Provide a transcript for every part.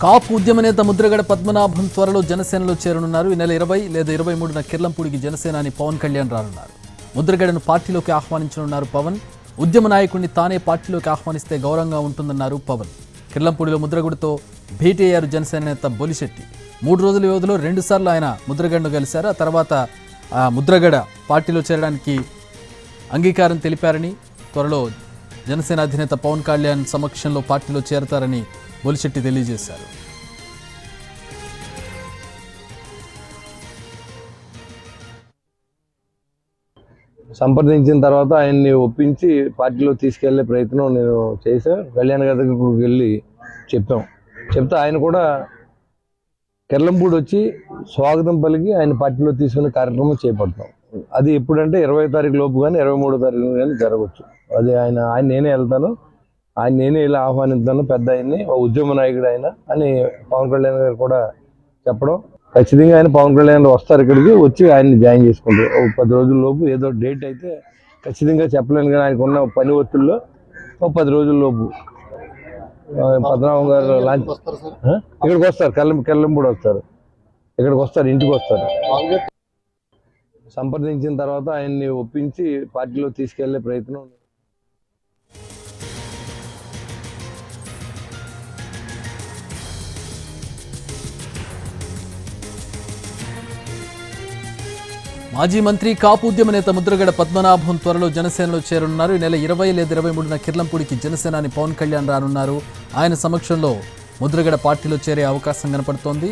కాపు ఉద్యమ నేత ముద్రగడ పద్మనాభం త్వరలో జనసేనలో చేరనున్నారు. ఈ నెల 20 లేదా 23న కిర్లంపూడికి జనసేనాని పవన్ కళ్యాణ్ రానున్నారు. ముద్రగడను పార్టీలోకి ఆహ్వానించనున్నారు పవన్. ఉద్యమ నాయకుడిని తానే పార్టీలోకి ఆహ్వానిస్తే గౌరవంగా ఉంటుందన్నారు పవన్. కిర్లంపూడిలో ముద్రగడతో భేటీ అయ్యారు జనసేన నేత బొలిశెట్టి. 3 రోజుల వ్యవధిలో 2 సార్లు ఆయన ముద్రగడను కలిశారు. ఆ తర్వాత ముద్రగడ పార్టీలో చేరడానికి అంగీకారం తెలిపారని, త్వరలో జనసేన అధినేత పవన్ కళ్యాణ్ సమక్షంలో పార్టీలో చేరతారని బొలిశెట్టి తెలియజేశారు. సంప్రదించిన తర్వాత ఆయన్ని ఒప్పించి పార్టీలో తీసుకెళ్లే ప్రయత్నం నేను చేశాను. కళ్యాణ్ గారి దగ్గరకు వెళ్ళి చెప్తే ఆయన కూడా కిర్లంపూడి వచ్చి స్వాగతం పలికి ఆయన పార్టీలో తీసుకునే కార్యక్రమం చేపడతాం. అది ఎప్పుడంటే 20 తారీఖు లోపు కానీ 23వ తారీఖు కానీ జరగవచ్చు. అది ఆయన నేనే వెళ్తాను, ఆయన నేనే ఇలా ఆహ్వానిస్తాను, పెద్ద ఆయన్ని ఉద్యమ నాయకుడు ఆయన అని పవన్ కళ్యాణ్ గారు కూడా చెప్పడం. ఖచ్చితంగా ఆయన పవన్ కళ్యాణ్ వస్తారు, ఇక్కడికి వచ్చి ఆయన్ని జాయిన్ చేసుకుంటారు. 10 రోజుల లోపు ఏదో డేట్ అయితే ఖచ్చితంగా చెప్పలేను, కానీ ఆయనకు ఉన్న పని ఒత్తిడిలో 10 రోజుల లోపు పద్మనాభం గారు లాంచ్ ఇక్కడికి వస్తారు. కిర్లంపూడి వస్తారు, ఇక్కడికి వస్తారు, ఇంటికి వస్తారు. సంప్రదించిన తర్వాత ఆయన్ని ఒప్పించి పార్టీలో తీసుకెళ్లే ప్రయత్నం. మాజీ మంత్రి కాపు ఉద్యమ నేత ముద్రగడ పద్మనాభం త్వరలో జనసేనలో చేరనున్నారు. ఈ నెల 20 లేదా 23న కిర్లంపూడికి జనసేనాని పవన్ కళ్యాణ్ రానున్నారు. ఆయన సమక్షంలో ముద్రగడ పార్టీలో చేరే అవకాశం కనపడుతోంది.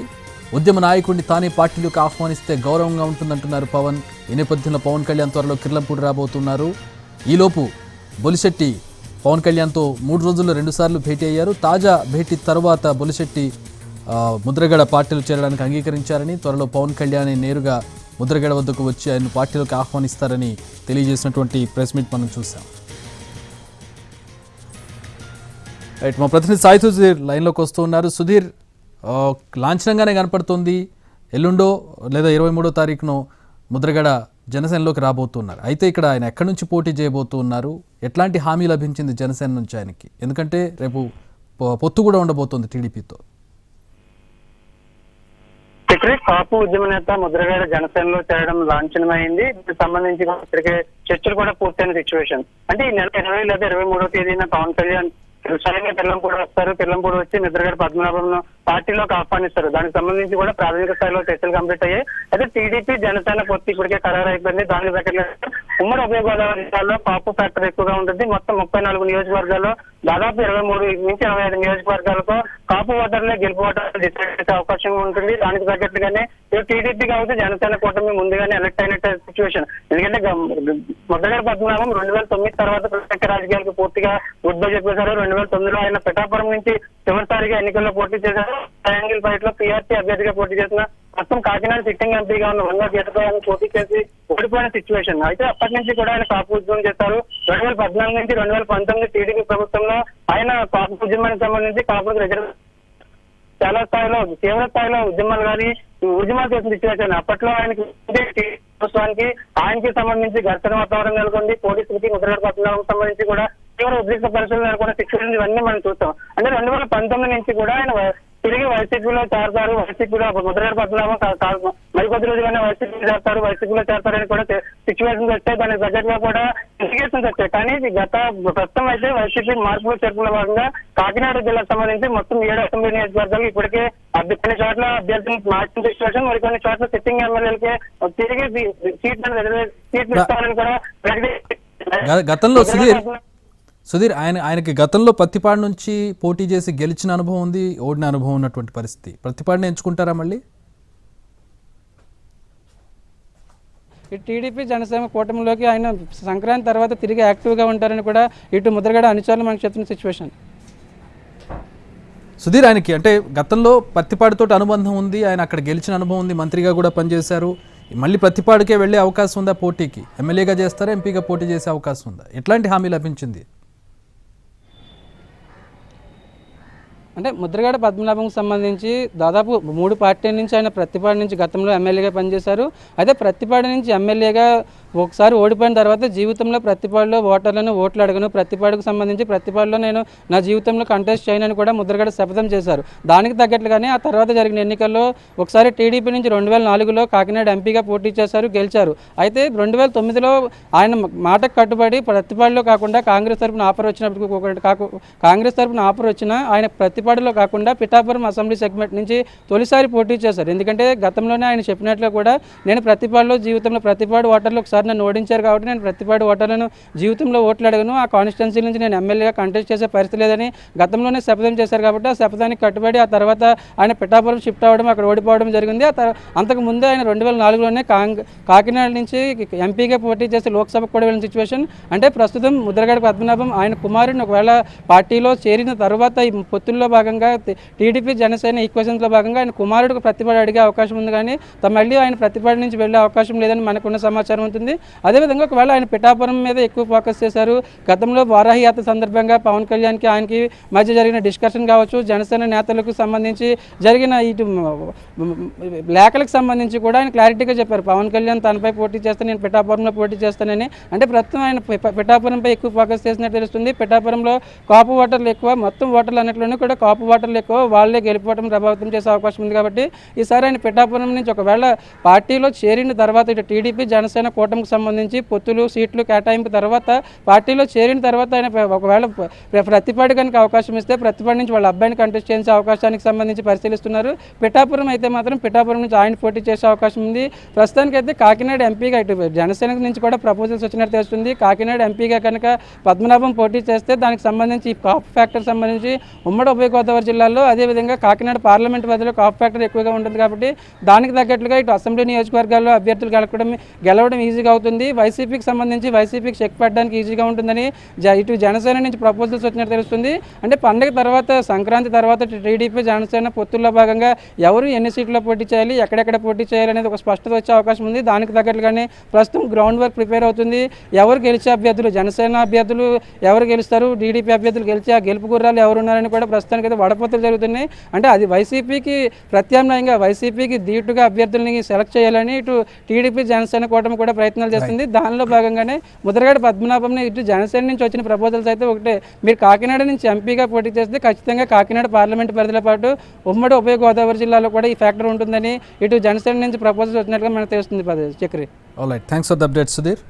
ఉద్యమ నాయకుడిని తానే పార్టీలోకి ఆహ్వానిస్తే గౌరవంగా ఉంటుందంటున్నారు పవన్. ఈ నేపథ్యంలో పవన్ కళ్యాణ్ త్వరలో కిర్లంపూడి రాబోతున్నారు. ఈలోపు బొలిశెట్టి పవన్ కళ్యాణ్తో 3 రోజుల్లో 2 సార్లు భేటీ అయ్యారు. తాజా భేటీ తర్వాత బొలిశెట్టి ముద్రగడ పార్టీలో చేరడానికి అంగీకరించారని, త్వరలో పవన్ కళ్యాణ్ నేరుగా ముద్రగడ వద్దకు వచ్చి ఆయన పార్టీలోకి ఆహ్వానిస్తారని తెలియజేసినటువంటి ప్రెస్ మీట్ మనం చూసాం. రైట్, మా ప్రతినిధి సాయి సుధీర్ లైన్లోకి వస్తూ ఉన్నారు. సుధీర్, లాంఛనంగానే కనపడుతుంది ఎల్లుండో లేదా 23వ తారీఖును ముద్రగడ జనసేనలోకి రాబోతున్నారు. అయితే ఇక్కడ ఆయన ఎక్కడి నుంచి పోటీ చేయబోతున్నారు, ఎట్లాంటి హామీ లభించింది జనసేన నుంచి ఆయనకి? ఎందుకంటే రేపు పొత్తు కూడా ఉండబోతోంది టీడీపీతో. కాపు ఉద్యమ నేత ముద్రగడ జనసేనలో చేరడం లాంఛనమైంది. దీనికి సంబంధించి ఇప్పటికే చర్చలు కూడా పూర్తయిన సిచ్యువేషన్. అంటే ఈ నెల 20 లేదా 23వ తేదీన పవన్ కళ్యాణ్ స్వయంగా కిర్లంపూడి వస్తారు. కిర్లంపూడి వచ్చి ముద్రగడ పద్మనాభం పార్టీలోకి ఆహ్వానిస్తారు. దానికి సంబంధించి కూడా ప్రాథమిక స్థాయిలో చర్చలు కంప్లీట్ అయ్యాయి. అయితే టీడీపీ జనసేన పొత్తు ఇప్పటికే ఖరారు అయిపోయింది. దానికి దగ్గర ఉమ్మడి ఉభయ గోదావరి జిల్లాలో కాపు ఫ్యాక్టర్ ఎక్కువగా ఉంటుంది. మొత్తం 34 నియోజకవర్గాల్లో దాదాపు 23 నుంచి 25 నియోజకవర్గాలకు కాపు ఓటర్లే గెలుపు ఓటర్లు డిసైడ్ చేసే అవకాశం ఉంటుంది. దానికి తగ్గట్టుగానే టీడీపీ కావచ్చు జనసేన కూటమి ముందుగానే ఎలక్ట్ అయినట్టు సిచ్యువేషన్. ఎందుకంటే ముద్రగడ పద్మనాభం 2009 తర్వాత ప్రత్యేక రాజకీయాలకు పూర్తిగా గుడ్ బై చెప్పేశారు. 2009లో ఆయన పిఠాపురం నుంచి చివరిసారిగా ఎన్నికల్లో పోటీ చేశారు. ట్రయాంగిల్ ఫైట్ లో పీఆర్టీ అభ్యర్థిగా పోటీ చేసిన మొత్తం కాకినాడ సిట్టింగ్ ఎంపీగా ఉన్న వంగ గీతపై పోటీ చేసి ఓడిపోయిన సిచ్యువేషన్. అయితే అప్పటి నుంచి కూడా ఆయన కాపు ఉద్యమం చేశారు. 2014 నుంచి 2019 టీడీపీ ప్రభుత్వంలో ఆయన కాపు ఉద్యమానికి సంబంధించి కాపులకు రిజర్వ్ చాలా స్థాయిలో తీవ్ర స్థాయిలో ఉద్యమాలు చేసిన సిచ్యువేషన్. అప్పట్లో ఆయనకి ప్రభుత్వానికి ఆయనకి సంబంధించి ఘర్షణ వాతావరణం నెలకొంది. పోలీసులకి ముద్రగడ పద్మనాభం సంబంధించి కూడా తీవ్ర ఉద్రిక్త పరిస్థితులు నెలకొన్న సిచ్యువేషన్ ఇవన్నీ మనం చూస్తాం. అంటే 2019 నుంచి కూడా ఆయన తిరిగి వైసీపీలో చేరతారు. వైసీపీలో ముద్రగడ పద్మనాభం మరికొద్ది రోజుగానే వైసీపీ చేస్తారు, వైసీపీలో చేరతారని కూడా సిచ్యువేషన్స్ వచ్చాయి. దానికి తగ్గట్టుగా కూడా ఇండికేషన్స్ వచ్చాయి. కానీ ప్రస్తుతం అయితే వైసీపీ మార్పులు చేర్పుల భాగంగా కాకినాడ జిల్లాకు సంబంధించి మొత్తం 7 అసెంబ్లీ నియోజకవర్గాలు ఇప్పటికే కొన్ని చోట్ల అభ్యర్థులు మార్చిన సిచ్యువేషన్, మరికొన్ని చోట్ల సిట్టింగ్ ఎమ్మెల్యేలకి తిరిగి సీట్లు ఇస్తారని కూడా గతంలో సుధీర్ ఆయనకి గతంలో పత్తిపాడు నుంచి పోటీ చేసి గెలిచిన అనుభవం ఉంది, ఓడిన అనుభవం ఉన్నటువంటి పరిస్థితి. పత్తిపాడుని ఎంచుకుంటారా మళ్ళీ? ఈ టీడీపీ జనసేన కూటమిలోకి ఆయన సంక్రాంతి తర్వాత తిరిగి యాక్టివ్గా ఉంటారని కూడా ఇటు ముద్రగడ అనుచరులు మనకు చెప్తున్న సిచ్యువేషన్. సుధీర్, ఆయనకి అంటే గతంలో పత్తిపాడుతో అనుబంధం ఉంది, ఆయన అక్కడ గెలిచిన అనుభవం ఉంది, మంత్రిగా కూడా పనిచేశారు. మళ్ళీ పత్తిపాడుకే వెళ్ళే అవకాశం ఉందా? పోటీకి ఎమ్మెల్యేగా చేస్తారా, ఎంపీగా పోటీ చేసే అవకాశం ఉందా? ఎట్లాంటి హామీ లభించింది? అంటే ముద్రగడ పద్మనాభంకి సంబంధించి దాదాపు 3 పార్టీల నుంచి ఆయన ప్రతిపాడు నుంచి గతంలో ఎమ్మెల్యేగా పనిచేశారు. అదే ప్రతిపాడు నుంచి ఎమ్మెల్యేగా ఒకసారి ఓడిపోయిన తర్వాత జీవితంలో ప్రతిపాడులో ఓట్లు అడగను, ప్రతిపాడుకు సంబంధించి ప్రతిపాడులో నేను నా జీవితంలో కంటెస్ట్ చేయనని కూడా ముద్రగడ శపథం చేశారు. దానికి తగ్గట్లుగానే ఆ తర్వాత జరిగిన ఎన్నికల్లో ఒకసారి టీడీపీ నుంచి 2004లో కాకినాడ ఎంపీగా పోటీ చేశారు, గెలిచారు. అయితే 2009లో ఆయన మాటకు కట్టుబడి ప్రతిపాడులో కాకుండా కాంగ్రెస్ తరపున ఆఫర్ వచ్చినా ఆయన ప్రతిపాడులో కాకుండా పిఠాపురం అసెంబ్లీ సెగ్మెంట్ నుంచి తొలిసారి పోటీ చేశారు. ఎందుకంటే గతంలోనే ఆయన చెప్పినట్లు కూడా నేను ప్రతిపాడులో జీవితంలో ప్రతిపాడు ఓటర్లు ఒకసారి నన్ను ఓడించారు కాబట్టి నేను ప్రతిపాడు ఓటర్లను జీవితంలో ఓట్లు అడగను, ఆ కాన్స్టిట్యున్సీ నుంచి నేను ఎమ్మెల్యేగా కంటెస్ట్ చేసే పరిస్థితి లేదని గతంలోనే శపథం చేశారు. కాబట్టి ఆ శపథానికి కట్టుబడి ఆ తర్వాత ఆయన పిఠాపురం షిఫ్ట్ అవ్వడం, అక్కడ ఓడిపోవడం జరిగింది. అంతకు ముందు ఆయన 2004లోనే కాకినాడ నుంచి ఎంపీగా పోటీ చేసి లోక్సభకు కూడా వెళ్ళిన సిచ్యువేషన్. అంటే ప్రస్తుతం ముద్రగడ పద్మనాభం ఆయన కుమారుడిని ఒకవేళ పార్టీలో చేరిన తర్వాత ఈ పొత్తుల్లో భాగంగా టీడీపీ జనసేన ఈక్వేషన్స్లో భాగంగా ఆయన కుమారుడికి ప్రతిపాడు అడిగే అవకాశం ఉంది, కానీ మళ్ళీ ఆయన ప్రతిపాడు నుంచి వెళ్ళే అవకాశం లేదని మనకున్న సమాచారం ఉంటుంది. అదేవిధంగా ఒకవేళ ఆయన పిఠాపురం మీద ఎక్కువ ఫోకస్ చేశారు. గతంలో వారాహి యాత్ర సందర్భంగా పవన్ కళ్యాణ్కి ఆయనకి మధ్య జరిగిన డిస్కషన్ కావచ్చు, జనసేన నేతలకు సంబంధించి జరిగిన ఇటు లేఖలకు సంబంధించి కూడా ఆయన క్లారిటీగా చెప్పారు. పవన్ కళ్యాణ్ తనపై పోటీ చేస్తే నేను పిఠాపురంలో పోటీ చేస్తానని. అంటే ప్రస్తుతం ఆయన పిఠాపురంపై ఎక్కువ ఫోకస్ చేసినట్టు తెలుస్తుంది. పిఠాపురంలో కాపు ఓటర్లు ఎక్కువ, మొత్తం ఓటర్లు అన్నింటిలోనూ కూడా కాపు ఓటర్లు ఎక్కువ, వాళ్ళే గెలిపోవడం ప్రభావితం చేసే అవకాశం ఉంది. కాబట్టి ఈసారి ఆయన పిఠాపురం నుంచి ఒకవేళ పార్టీలో చేరిన తర్వాత ఇటు టీడీపీ జనసేన కూటమికి సంబంధించి పొత్తులు సీట్లు కేటాయింపు తర్వాత పార్టీలో చేరిన తర్వాత ఆయన ఒకవేళ ప్రతిపాడు కనుక అవకాశం ఇస్తే ప్రతిపాడు నుంచి వాళ్ళ అబ్బాయిని కంటెస్ట్ చేసే అవకాశానికి సంబంధించి పరిశీలిస్తున్నారు. పిఠాపురం అయితే మాత్రం పిఠాపురం నుంచి ఆయన పోటీ చేసే అవకాశం ఉంది. ప్రస్తుతానికైతే కాకినాడ ఎంపీగా ఇటు జనసేన నుంచి కూడా ప్రపోజల్స్ వచ్చినట్టు తెలుస్తుంది. కాకినాడ ఎంపీగా కనుక పద్మనాభం పోటీ చేస్తే దానికి సంబంధించి కాపు ఫ్యాక్టర్ సంబంధించి ఉమ్మడి ఉభయ గోదావరి జిల్లాలో అదేవిధంగా కాకినాడ పార్లమెంట్ పరిధిలో కాపు ఫ్యాక్టర్ ఎక్కువగా ఉంటుంది. కాబట్టి దానికి తగ్గట్లుగా ఇటు అసెంబ్లీ నియోజకవర్గాల్లో అభ్యర్థులు గెలవడం ఈజీగా అవుతుంది. వైసీపీకి సంబంధించి వైసీపీకి చెక్ పెట్టడానికి ఈజీగా ఉంటుందని ఇటు జనసేన నుంచి ప్రపోజల్స్ వచ్చినట్టు తెలుస్తుంది. అంటే పండుగ తర్వాత సంక్రాంతి తర్వాత టీడీపీ జనసేన పొత్తుల్లో భాగంగా ఎవరు ఎన్ని సీట్లో పోటీ చేయాలి, ఎక్కడెక్కడ పోటీ చేయాలి అనేది ఒక స్పష్టత వచ్చే అవకాశం ఉంది. దానికి తగ్గట్లుగానే ప్రస్తుతం గ్రౌండ్ వర్క్ ప్రిపేర్ అవుతుంది. ఎవరు గెలిచే అభ్యర్థులు, జనసేన అభ్యర్థులు ఎవరు గెలుస్తారు, టీడీపీ అభ్యర్థులు గెలిచి ఆ గెలుపు గుర్రాలు ఎవరున్నారని కూడా ప్రస్తుతానికి అయితే వడపోతలు జరుగుతున్నాయి. అంటే అది వైసీపీకి ప్రత్యామ్నాయంగా వైసీపీకి ధీటుగా అభ్యర్థులని సెలెక్ట్ చేయాలని ఇటు టీడీపీ జనసేన కూటమి కూడా ప్రయత్నాలు చేస్తుంది. దానిలో భాగంగానే ముద్రగడ పద్మనాభంని ఇటు జనసేన నుంచి వచ్చిన ప్రపోజల్స్ అయితే ఒకటే, మీరు కాకినాడ నుంచి ఎంపీగా పోటీ చేస్తే ఖచ్చితంగా కాకినాడ పార్లమెంట్ పరిధిలో పాటు ఉమ్మడి ఉభయ గోదావరి జిల్లాలో కూడా ఈ ఫ్యాక్టర్ ఉంటుందని ఇటు జనసేన నుంచి ప్రపోజల్స్ వచ్చినట్టుగా మనకు తెలుస్తుంది. Chakri. All right, thanks for the update Sudheer.